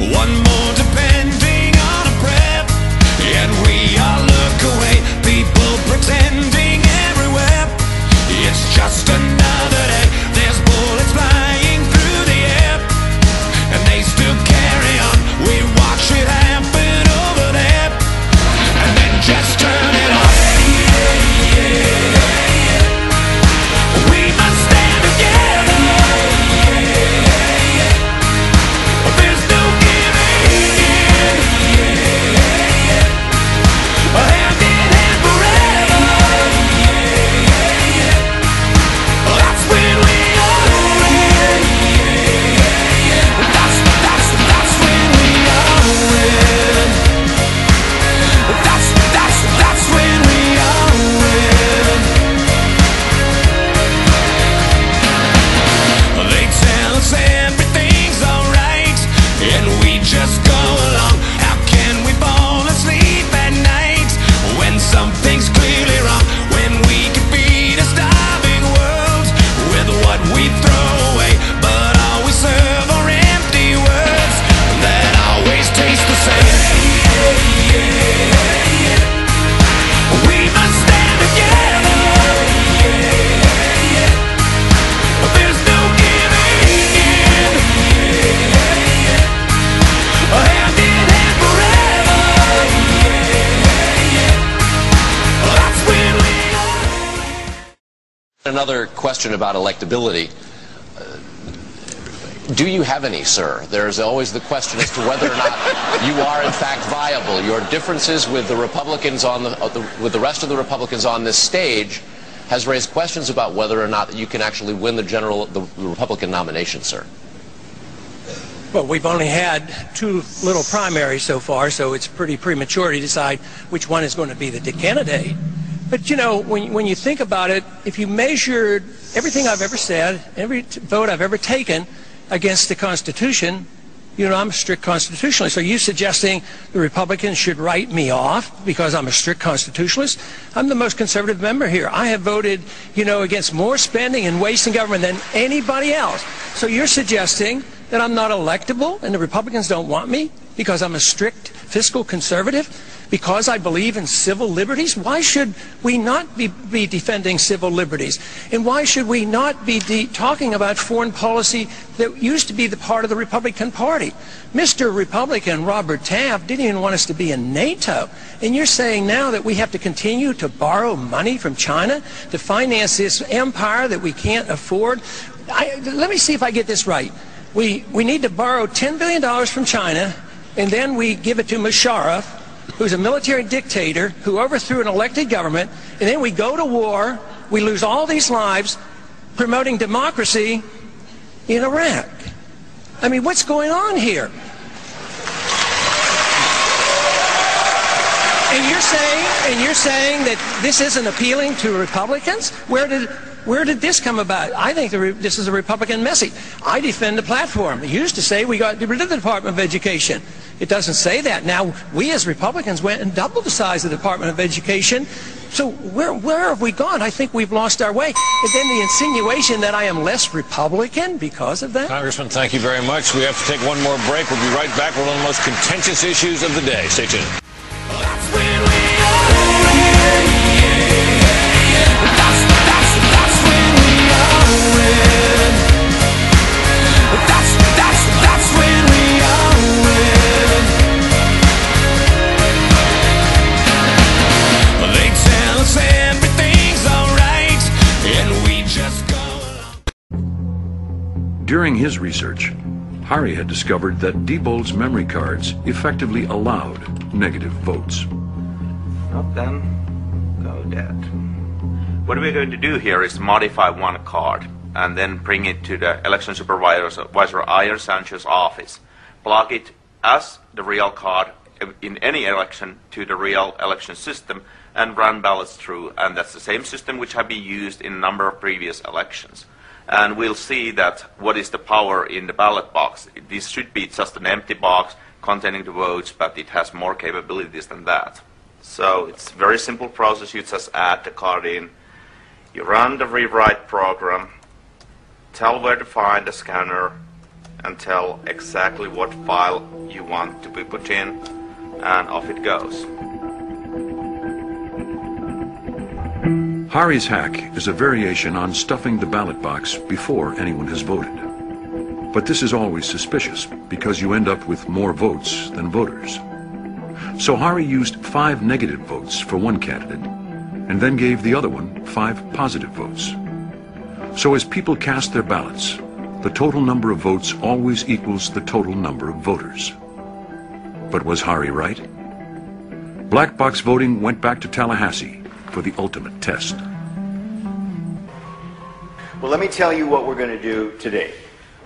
One more depending on a prep, and we all look away. People pretending everywhere. It's just another day. There's bullets flying through the air, and they still carry on. We watch it happen over there, and then just turn it off. We must stand together. There's no giving in. Hand in hand forever. That's when we all win. That's when we all win. That's when we all win. They tell us everything's alright, and we just go along. How can we fall asleep at night when something's clearly wrong? When we can feed a starving world with what we throw away, but all we serve are empty words that always taste the same. We must stand together. There's no giving in. Hand in hand forever. That's when we all. Another question about electability. Do you have any, sir? There's always the question as to whether or not you are in fact viable. Your differences with the Republicans with the rest of the Republicans on this stage has raised questions about whether or not you can actually win the Republican nomination, sir. Well, we've only had 2 little primaries so far, so it's pretty premature to decide which one is going to be the candidate. But, you know, when you think about it, if you measured everything I've ever said, every vote I've ever taken against the Constitution, you know, I'm a strict constitutionalist. Are you suggesting the Republicans should write me off because I'm a strict constitutionalist? I'm the most conservative member here. I have voted, you know, against more spending and wasting government than anybody else. So you're suggesting that I'm not electable and the Republicans don't want me because I'm a strict fiscal conservative? Because I believe in civil liberties? Why should we not be defending civil liberties? And why should we not be talking about foreign policy that used to be the part of the Republican Party? Mr. Republican Robert Taft didn't even want us to be in NATO. And you're saying now that we have to continue to borrow money from China to finance this empire that we can't afford? Let me see if I get this right. We need to borrow $10 billion from China, and then we give it to Musharraf, who's a military dictator who overthrew an elected government, and then we go to war, we lose all these lives promoting democracy in Iraq. I mean, what's going on here? And you're saying that this isn't appealing to Republicans? Where did this come about? I think this is a Republican message. I defend the platform. It used to say we got rid of the Department of Education. It doesn't say that. Now, we as Republicans went and doubled the size of the Department of Education. So where have we gone? I think we've lost our way. And then the insinuation that I am less Republican because of that? Congressman, thank you very much. We have to take one more break. We'll be right back with one of the most contentious issues of the day. Stay tuned. That's when we all win. That's when we all win. That's when we all win. They tell us everything's alright, and we just go along. During his research, Hari had discovered that Diebold's memory cards effectively allowed negative votes. Well, then, go dead. What we're going to do here is modify one card and then bring it to the election supervisor Iyer Sancho's office. Plug it as the real card in any election to the real election system and run ballots through. And that's the same system which have been used in a number of previous elections. And we'll see that what is the power in the ballot box. This should be just an empty box containing the votes, but it has more capabilities than that. So it's a very simple process. You just add the card in, you run the rewrite program, tell where to find the scanner, and tell exactly what file you want to be put in, and off it goes. Harry's hack is a variation on stuffing the ballot box before anyone has voted. But this is always suspicious because you end up with more votes than voters. So Hari used 5 negative votes for one candidate and then gave the other one 5 positive votes. So as people cast their ballots, the total number of votes always equals the total number of voters. But was Hari right? Black box voting went back to Tallahassee for the ultimate test. Well, let me tell you what we're going to do today.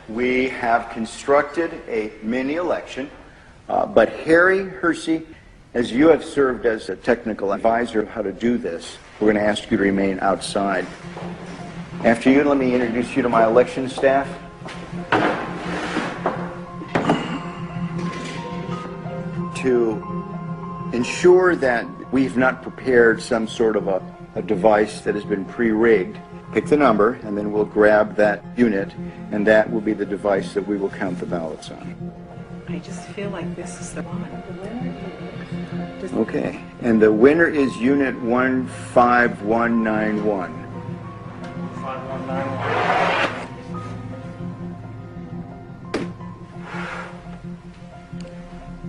We have constructed a mini election, but Harry Hersey, as you have served as a technical advisor of how to do this, we're going to ask you to remain outside. After you, let me introduce you to my election staff. To ensure that we've not prepared some sort of a device that has been pre-rigged, pick the number, and then we'll grab that unit, and that will be the device that we will count the ballots on. I just feel like this is the one. Okay, and the winner is Unit 15191. 5191.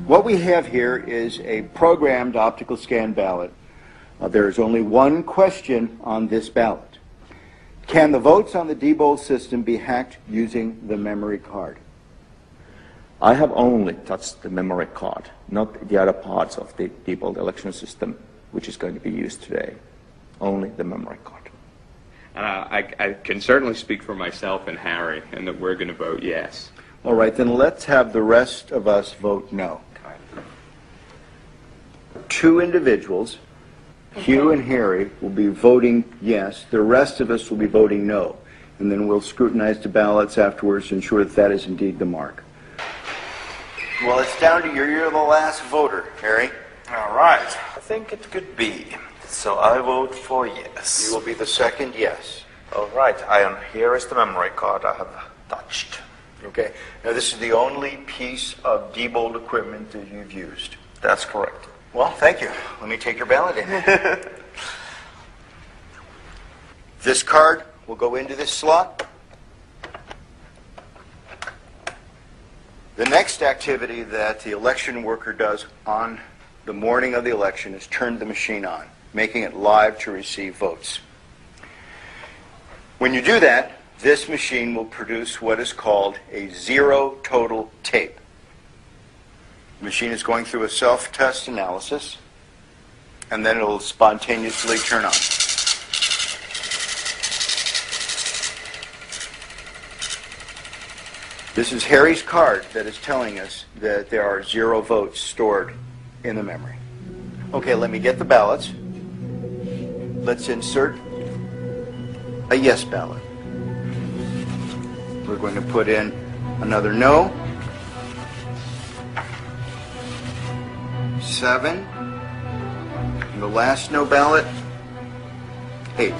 What we have here is a programmed optical scan ballot. There is only one question on this ballot. Can the votes on the Diebold system be hacked using the memory card? I have only touched the memory card, not the other parts of the Diebold election system, which is going to be used today. Only the memory card. I can certainly speak for myself and Harry, and that we're going to vote yes. All right, then let's have the rest of us vote no. 2 individuals, Hugh and Harry, will be voting yes. The rest of us will be voting no. And then we'll scrutinize the ballots afterwards to ensure that that is indeed the mark. Well, it's down to you. You're the last voter, Harry. All right. I think it could be. So I vote for yes. You will be the second yes. All right. Here is the memory card I have touched. Okay. Now, this is the only piece of Diebold equipment that you've used. That's correct. Well, thank you. Let me take your ballot in. This card will go into this slot. The next activity that the election worker does on the morning of the election is turn the machine on, making it live to receive votes. When you do that, this machine will produce what is called a zero total tape. The machine is going through a self-test analysis, and then it will spontaneously turn on. This is Harry's card that is telling us that there are 0 votes stored in the memory. Okay, let me get the ballots. Let's insert a yes ballot. We're going to put in another no. 7. And the last no ballot, 8.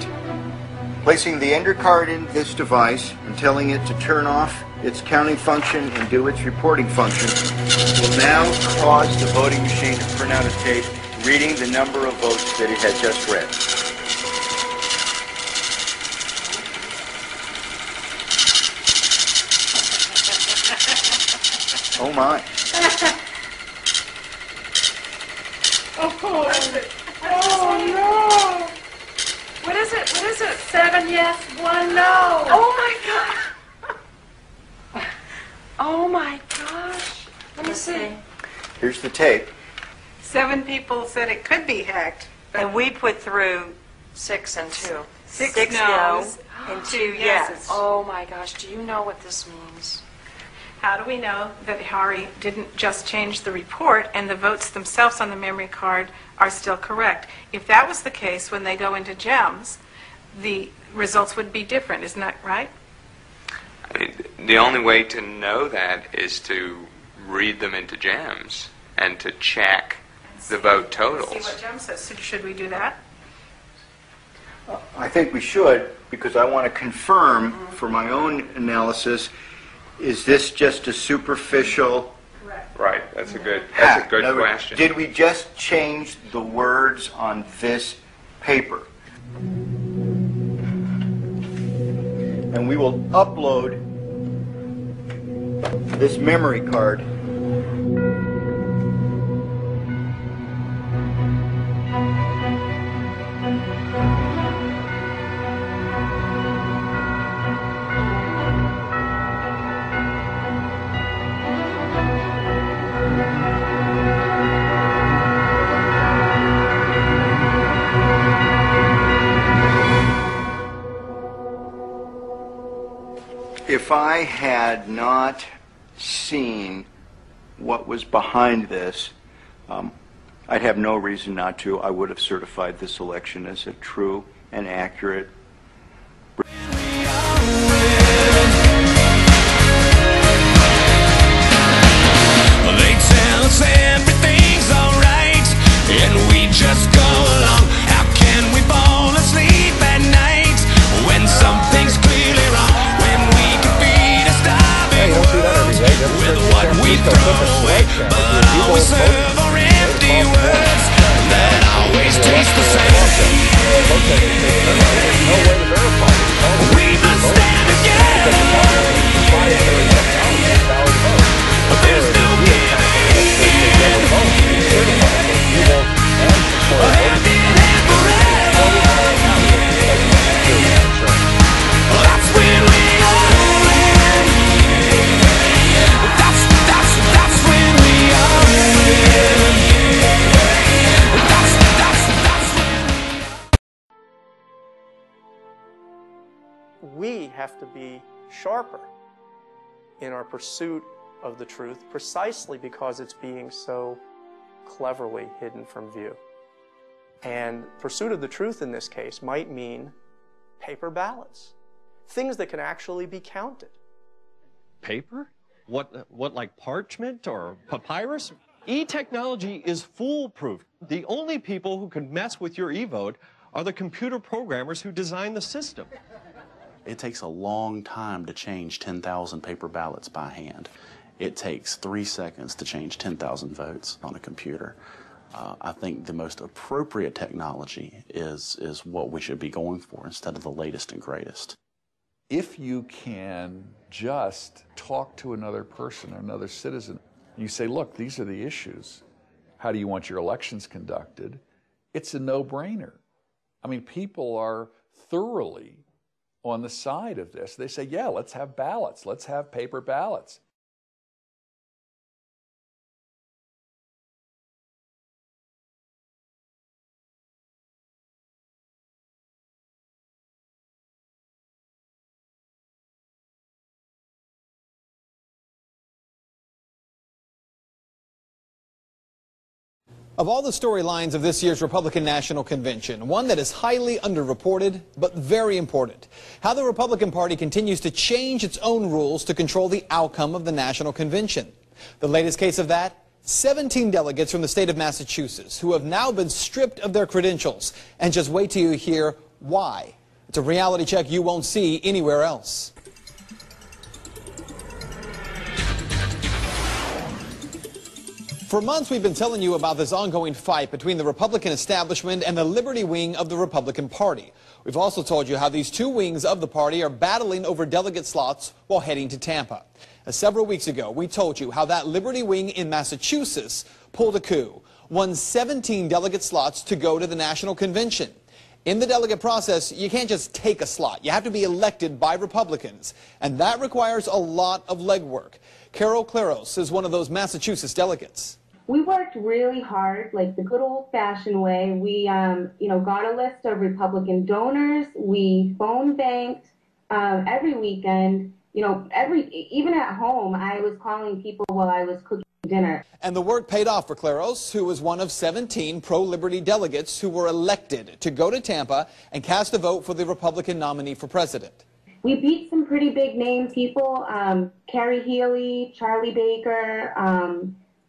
Placing the ender card in this device and telling it to turn off its counting function and do its reporting function will now cause the voting machine to print out a tape reading the number of votes that it had just read. Oh my. Oh no! What is it? 7 yes, 1 no. Oh my god! Oh my gosh! Let me see. Here's the tape. 7 people said it could be hacked, and we put through 6 and 2. 6 no's no's and 2 yeses. yes. Oh my gosh! Do you know what this means? How do we know that Hari didn't just change the report and the votes themselves on the memory card are still correct? If that was the case, when they go into GEMS, the results would be different. Isn't that right? The only way to know that is to read them into GEMS and to check the vote totals. See what GEMS says. So should we do that? I think we should, because I want to confirm for my own analysis Is this just a superficial Right. That's a good hack? In other words, question. did we just change the words on this paper? And we will upload this memory card if I had not seen what was behind this, I'd have no reason not to. I would have certified this election as a true and accurate. They tell us everything's alright, and we just go along. How can we fall asleep at night when something's clearly wrong? When we can feed a starving world with what we throw away, but all we serve are empty words that always taste the same. We must stand together. There's no we have to be sharper in our pursuit of the truth precisely because it's being so cleverly hidden from view. And pursuit of the truth in this case might mean paper ballots, things that can actually be counted. Paper? What like parchment or papyrus? E-technology is foolproof. The only people who can mess with your e-vote are the computer programmers who designed the system. It takes a long time to change 10,000 paper ballots by hand. It takes 3 seconds to change 10,000 votes on a computer. I think the most appropriate technology is what we should be going for instead of the latest and greatest. If you can just talk to another person, another citizen, you say, look, these are the issues. How do you want your elections conducted? It's a no-brainer. I mean, people are thoroughly on the side of this. They say, yeah, let's have ballots. Let's have paper ballots. Of all the storylines of this year's Republican National Convention, one that is highly underreported but very important. How the Republican Party continues to change its own rules to control the outcome of the National Convention. The latest case of that, 17 delegates from the state of Massachusetts who have now been stripped of their credentials. And just wait till you hear why. It's a reality check you won't see anywhere else. For months, we've been telling you about this ongoing fight between the Republican establishment and the Liberty wing of the Republican Party. We've also told you how these two wings of the party are battling over delegate slots while heading to Tampa. Several weeks ago, we told you how that Liberty wing in Massachusetts pulled a coup, won 17 delegate slots to go to the National Convention. In the delegate process, you can't just take a slot. You have to be elected by Republicans, and that requires a lot of legwork. Carol Claros is one of those Massachusetts delegates. We worked really hard, like the good old-fashioned way. We, got a list of Republican donors. We phone banked every weekend. Even at home, I was calling people while I was cooking dinner. And the work paid off for Claros, who was one of 17 pro-liberty delegates who were elected to go to Tampa and cast a vote for the Republican nominee for president. We beat some pretty big name people, Carrie Healy, Charlie Baker,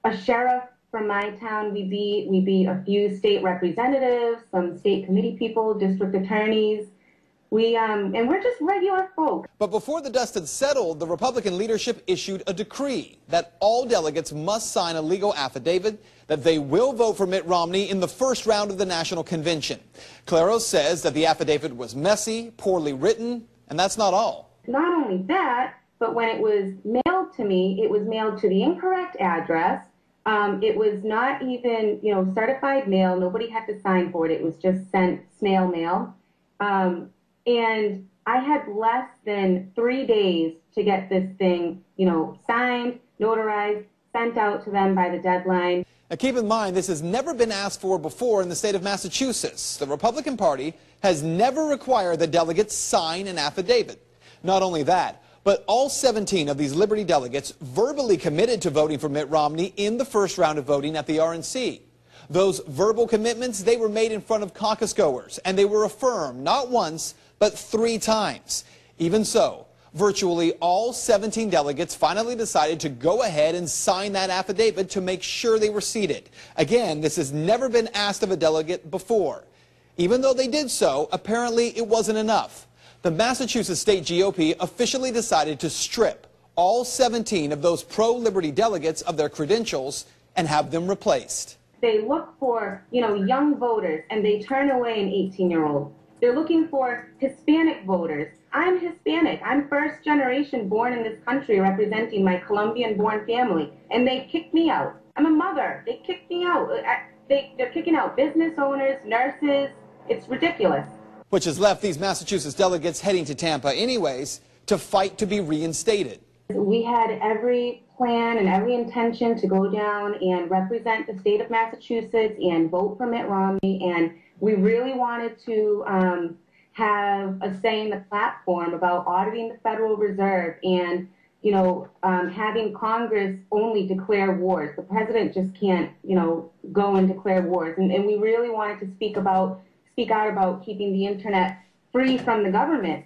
a sheriff from my town we beat a few state representatives, some state committee people, district attorneys. And we're just regular folk. But before the dust had settled, the Republican leadership issued a decree that all delegates must sign a legal affidavit that they will vote for Mitt Romney in the first round of the national convention. Claros says that the affidavit was messy, poorly written, and that's not all. Not only that, but when it was mailed to me, it was mailed to the incorrect address. It was not even, certified mail. Nobody had to sign for it. It was just sent snail mail. And I had less than 3 days to get this thing, signed, notarized, sent out to them by the deadline. Now keep in mind, this has never been asked for before in the state of Massachusetts. The Republican Party has never required that delegates sign an affidavit. Not only that, but all 17 of these Liberty delegates verbally committed to voting for Mitt Romney in the first round of voting at the RNC. Those verbal commitments, they were made in front of caucus goers, and they were affirmed not once, but 3 times. Even so, virtually all 17 delegates finally decided to go ahead and sign that affidavit to make sure they were seated. Again, this has never been asked of a delegate before. Even though they did so, apparently it wasn't enough. The Massachusetts State GOP officially decided to strip all 17 of those pro-liberty delegates of their credentials and have them replaced. They look for, young voters, and they turn away an 18-year-old. They're looking for Hispanic voters. I'm Hispanic. I'm first generation born in this country representing my Colombian-born family, and they kicked me out. I'm a mother. They kicked me out. They're kicking out business owners, nurses. It's ridiculous. Which has left these Massachusetts delegates heading to Tampa anyways to fight to be reinstated. We had every plan and every intention to go down and represent the state of Massachusetts and vote for Mitt Romney, and we really wanted to have a say in the platform about auditing the Federal Reserve and, having Congress only declare wars. The president just can't, go and declare wars. And we really wanted to speak out about keeping the internet free from the government.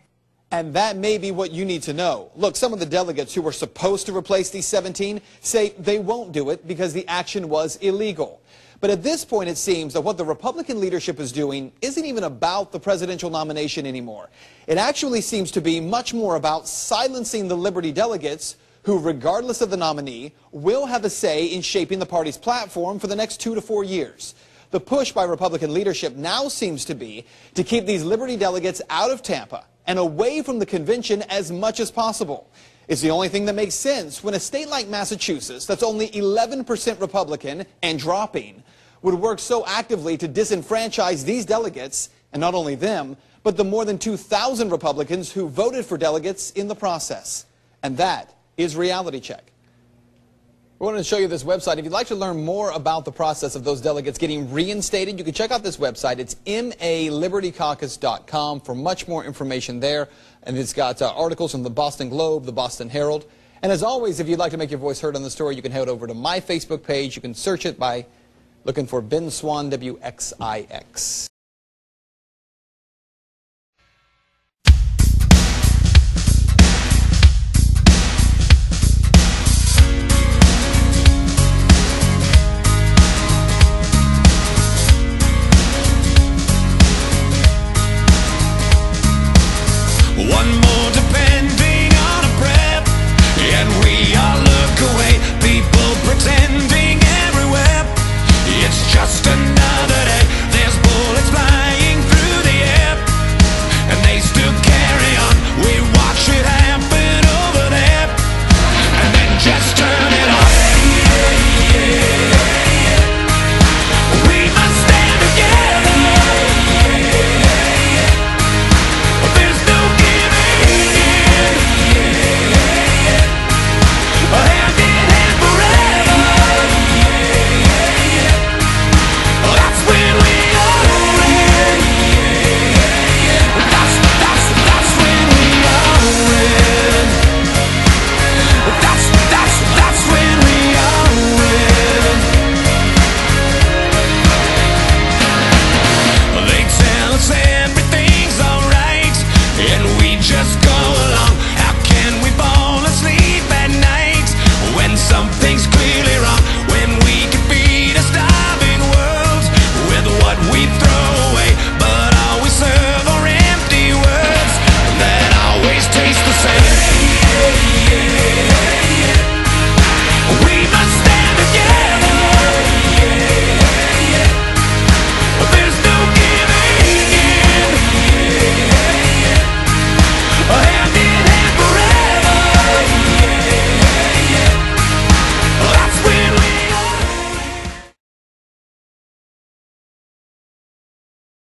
And that may be what you need to know. Look, some of the delegates who were supposed to replace these 17 say they won't do it because the action was illegal. But at this point, it seems that what the Republican leadership is doing isn't even about the presidential nomination anymore. It actually seems to be much more about silencing the Liberty delegates who, regardless of the nominee, will have a say in shaping the party's platform for the next 2 to 4 years. The push by Republican leadership now seems to be to keep these Liberty delegates out of Tampa and away from the convention as much as possible. It's the only thing that makes sense when a state like Massachusetts, that's only 11% Republican and dropping, would work so actively to disenfranchise these delegates, and not only them, but the more than 2,000 Republicans who voted for delegates in the process. And that is Reality Check. We wanted to show you this website. If you'd like to learn more about the process of those delegates getting reinstated, you can check out this website. It's malibertycaucus.com for much more information there. And it's got articles from the Boston Globe, the Boston Herald. And as always, if you'd like to make your voice heard on the story, you can head over to my Facebook page. You can search it by looking for Ben Swan, WXIX.